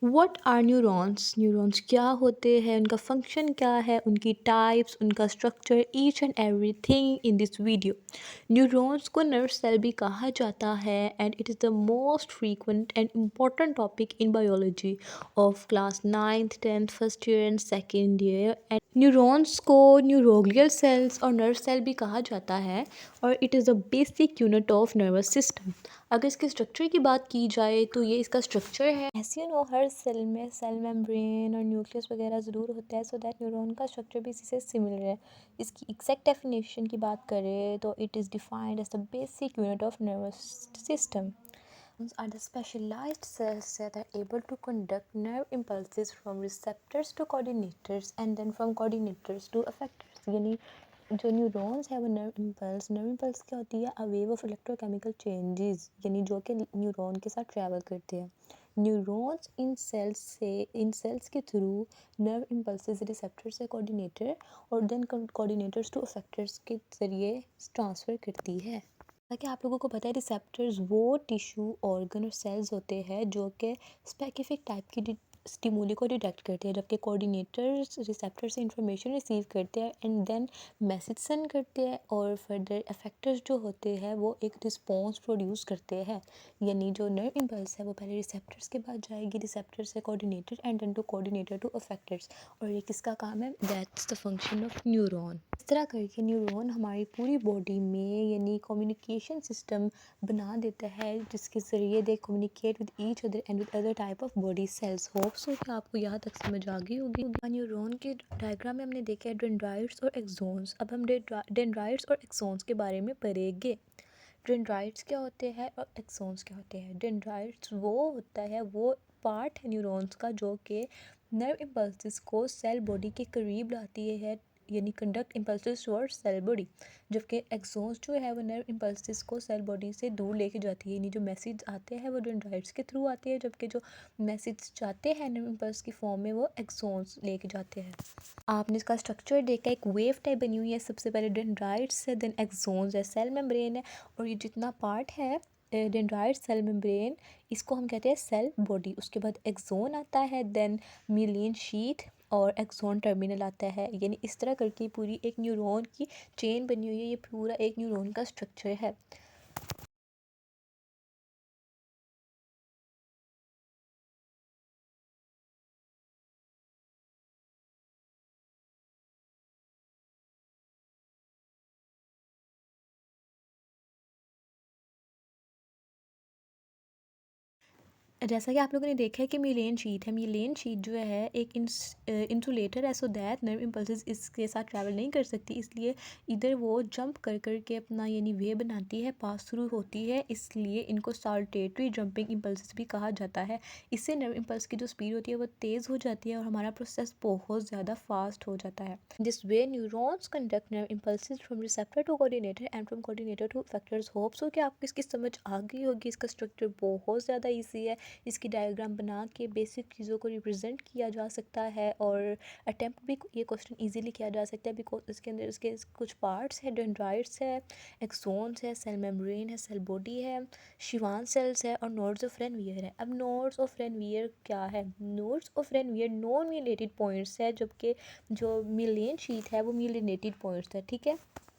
What are neurons? Neurons क्या होते हैं, उनका फंक्शन क्या है, उनकी टाइप्स, उनका structure, each and everything in this video. Neurons को नर्व सेल भी कहा जाता है and it is the most frequent and important topic in biology of class 9th 10th first year and second year. And neurons को neuroglial sales और nerve cell भी कहा जाता है और it is the basic unit of nervous system. अगर इसके structure की बात की जाए तो ये इसका स्ट्रक्चर है। ऐसे हर सेल में सेल मेम्ब्रेन और न्यूक्लियस वगैरह ज़रूर होता है, सो दैट न्यूरॉन का स्ट्रक्चर भी इसी से सिमिलर है। इसकी एग्जैक्ट डेफिनेशन की बात करें तो it is defined as the basic unit of nervous system. Are the specialized cells that are able to conduct nerve impulses from receptors to coordinators and then from coordinators to effectors। यानी जो neurons है वो nerve impulse क्या होती है? A wave of electrochemical changes, यानी जो कि न्यूरॉन के साथ ट्रैवल करते हैं। न्यूरॉन्स इन सेल्स के थ्रू नर्व इम्पल्सेस रिसेप्टर से कोऑर्डिनेटर और देन कोऑर्डिनेटर्स टू इफेक्टर्स के ज़रिए ट्रांसफ़र करती है। ताकि आप लोगों को पता है रिसेप्टर्स वो टिश्यू ऑर्गन और सेल्स होते हैं जो कि स्पेसिफिक टाइप की स्टिमुली को डिटेक्ट करते हैं, जबकि कोऑर्डिनेटर्स रिसेप्टर से इंफॉर्मेशन रिसीव करते हैं एंड देन मैसेज सेंड करते हैं और फर्दर इफेक्टर्स जो होते हैं वो एक रिस्पॉन्स प्रोड्यूस करते हैं। यानी जो नर्व इम्पल्स है वो पहले रिसेप्टर्स के बाद जाएगी, रिसेप्टर से coordinator and then to coordinator to effectors. और ये किसका काम है? That's the function of neuron. इस तरह करके न्यूरॉन हमारी पूरी बॉडी में यानी कम्युनिकेशन सिस्टम बना देता है, जिसके ज़रिए दे communicate with each other and with other type of body cells. Hope so कि आपको यहाँ तक समझ आ गई होगी। न्यूरॉन के डायग्राम में हमने देखा है डेंड्राइट्स और एक्सोन्स। अब हम डेंड्राइट्स और एक्सोन्स के बारे में पढ़ेंगे। डेंड्राइट्स क्या होते हैं और एक्सोन्स क्या होते हैं? डेंड्राइट्स वो होता है, वो पार्ट है न्यूरॉन्स का जो कि नर्व इम्पल्सेस को सेल बॉडी के करीब लाती है, यानी conduct impulses towards cell body. जबकि एक्सोन्स जो है वो नर्व इम्पल्सेस को सेल बॉडी से दूर लेके जाती है, यानी जो मैसेज आते हैं वो डेंड्राइट्स के थ्रू आते हैं, जबकि जो मैसेज जाते हैं नर्व इम्पल्स की फॉर्म में वो एक्सोन्स लेके जाते हैं। आपने इसका स्ट्रक्चर देखा, एक वेव टाइप बनी हुई है। सबसे पहले डेंड्राइट्स है, देन एक्सोन्स है, सेल मेम्ब्रेन है और ये जितना पार्ट है डेंड्राइट सेल मेम्ब्रेन, इसको हम कहते हैं सेल बॉडी। उसके बाद एक्सोन आता है, देन मिलियन शीथ और एक्सोन टर्मिनल आता है। यानी इस तरह करके पूरी एक न्यूरॉन की चेन बनी हुई है, ये पूरा एक न्यूरॉन का स्ट्रक्चर है। जैसा कि आप लोगों ने देखा है कि मिलेन शीट है। मिलेन शीट जो है एक इंसुलेटर है, सो दैट नर्व इम्पल्सेस इसके साथ ट्रैवल नहीं कर सकती, इसलिए इधर वो जंप कर कर के अपना यानी वे बनाती है, पास थ्रू होती है, इसलिए इनको साल्टेटरी जंपिंग इम्पल्सेस भी कहा जाता है। इससे नर्व इम्पल्स की जो स्पीड होती है वो तेज़ हो जाती है और हमारा प्रोसेस बहुत ज़्यादा फास्ट हो जाता है। This way neurons conduct nerve impulses from receptor to coordinator and from coordinator to effectors. Hopes हो कि आपको इसकी समझ आ गई होगी। इसका स्ट्रक्चर बहुत ज़्यादा ईजी है, इसकी डायग्राम बना के बेसिक चीज़ों को रिप्रेजेंट किया जा सकता है और अटैम्प्ट भी ये क्वेश्चन इजीली किया जा सकता है, बिकॉज इसके अंदर इसके कुछ पार्ट्स है, डेंड्राइट्स है, एक्सोन्स है, सेल मेम्ब्रेन है, सेल बॉडी है, शिवान सेल्स है और नोड्स ऑफ रेनवियर है। अब नोड्स ऑफ रेनवियर क्या है? Nodes of Ranvier non myelinated points है, जबकि जो मिलियन शीट है वो मिलिनेटेड पॉइंट्स है। ठीक है,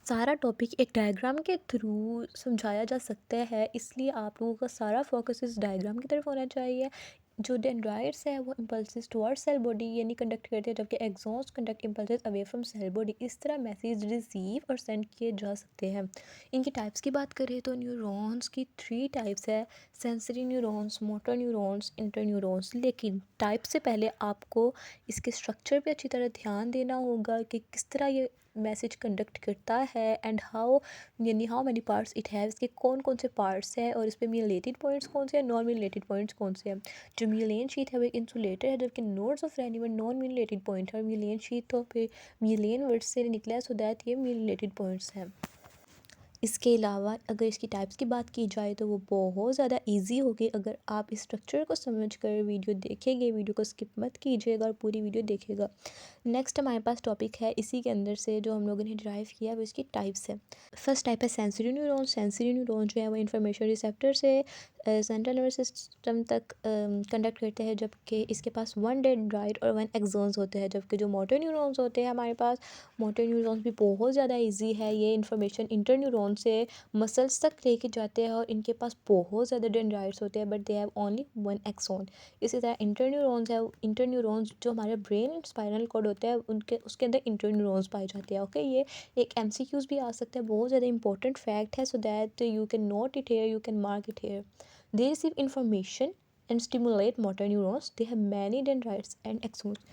सारा टॉपिक एक डायग्राम के थ्रू समझाया जा सकता है, इसलिए आप लोगों का सारा फोकस इस डायग्राम की तरफ होना चाहिए। जो डेंड्राइट्स है वो इम्पल्सेस टुवर्ड्स सेल बॉडी यानी कंडक्ट करते हैं, जबकि axons conduct impulses away from cell body. इस तरह मैसेज रिसीव और सेंड किए जा सकते हैं। इनकी टाइप्स की बात करें तो न्यूरॉन्स की 3 टाइप्स है: sensory neurons, motor neurons, inter neurons. लेकिन टाइप से पहले आपको इसके स्ट्रक्चर पे अच्छी तरह ध्यान देना होगा कि किस तरह ये मैसेज कंडक्ट करता है एंड हाउ यानी how many parts it have, इसके कौन कौन से पार्ट्स हैं और इस पर मिलेटेड पॉइंट्स कौन से हैं, नॉन मिलेटेड पॉइंट्स कौन से हैं। जो मिलेन शीट है वो एक इंसुलेटर है, जबकि नोड्स ऑफ रेनिवर नॉन मिलेटेड पॉइंट है और मिलेन शीट तो फिर मिलेन वर्ड से निकला है, सो दैट ये मिलेटेड पॉइंट्स हैं। इसके अलावा अगर इसकी टाइप्स की बात की जाए तो वो बहुत ज़्यादा इजी होगी अगर आप इस स्ट्रक्चर को समझकर वीडियो देखेंगे। वीडियो को स्किप मत कीजिएगा और पूरी वीडियो देखिएगा। नेक्स्ट हमारे पास टॉपिक है इसी के अंदर से जो हम लोगों ने ड्राइव किया वो इसकी टाइप्स है। फर्स्ट टाइप है सेंसरी न्यूरॉन। सेंसरी न्यूरॉन जो है वो इन्फॉर्मेशन रिसेप्टर से सेंट्रल नर्वस सिस्टम तक कंडक्ट करते हैं, जबकि इसके पास वन डेंड्राइट और वन एक्सोन्स होते हैं। जबकि जो मोटर न्यूरॉन्स होते हैं हमारे पास, मोटर न्यूरॉन्स भी बहुत ज़्यादा इजी है, ये इन्फॉर्मेशन इंटर न्यूरॉन से मसल्स तक लेके जाते हैं और इनके पास बहुत ज़्यादा डेंड्राइट्स होते हैं, but they have only one axon. इसी तरह इंटर न्यूरॉन्स है, इंटर न्यूरॉन्स जो हमारे ब्रेन स्पाइनल कॉर्ड होता है उनके उसके अंदर इंटर न्यूरॉन्स पाए जाते हैं। ओके, ये एक एमसीक्यूज भी आ सकता है, बहुत ज़्यादा इंपॉर्टेंट फैक्ट है, so that you can note it here, you can mark it here. They receive information and stimulate motor neurons. They have many dendrites and axons.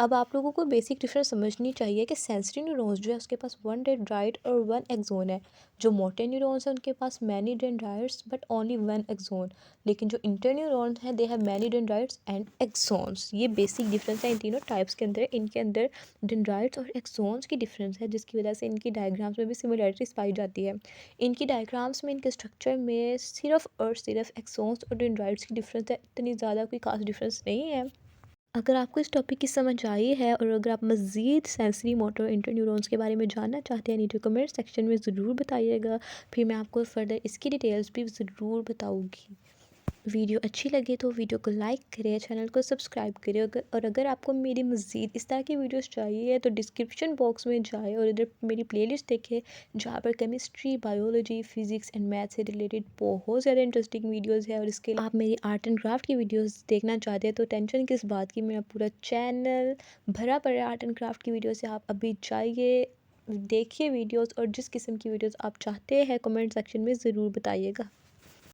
अब आप लोगों को बेसिक डिफरेंस समझनी चाहिए कि सेंसरी न्यूरॉन्स जो है उसके पास वन डेंड्राइट और वन एक्सोन है। जो मोटे न्यूरॉन्स हैं उनके पास many dendrites but only one axon. लेकिन जो इंटर न्यूरॉन्स हैं they have many dendrites and axons. ये बेसिक डिफरेंस है इन तीनों टाइप्स के अंदर। इनके अंदर डेंड्राइट्स और एक्सोन्स की डिफरेंस है, जिसकी वजह से इनकी डायग्राम्स में भी सिमिलरिटीज पाई जाती है। इनकी डायग्राम्स में, इनके स्ट्रक्चर में सिर्फ और सिर्फ एक्सोन्स और डेंड्राइट्स की डिफरेंस है, इतनी ज़्यादा कोई खास डिफरेंस नहीं है। अगर आपको इस टॉपिक की समझ आई है और अगर आप मज़ीद सेंसरी मोटर इंटरन्यूरॉन्स के बारे में जानना चाहते हैं, नीचे कमेंट सेक्शन में ज़रूर बताइएगा, फिर मैं आपको फर्दर इसकी डिटेल्स भी ज़रूर बताऊँगी। वीडियो अच्छी लगे तो वीडियो को लाइक करें, चैनल को सब्सक्राइब करें। और अगर आपको मेरी मज़ीद इस तरह की वीडियोस चाहिए तो डिस्क्रिप्शन बॉक्स में जाए और इधर मेरी प्लेलिस्ट देखें, जहाँ पर chemistry, biology, physics and math से रिलेटेड बहुत ज़्यादा इंटरेस्टिंग वीडियोस है। और इसके आप मेरी आर्ट एंड क्राफ्ट की वीडियोस देखना चाहते हैं तो टेंशन किस बात की, मेरा पूरा चैनल भरा पड़ा है आर्ट एंड क्राफ्ट की वीडियो से। आप अभी जाइए, देखिए वीडियोस, और जिस किस्म की वीडियोस आप चाहते हैं कमेंट सेक्शन में ज़रूर बताइएगा।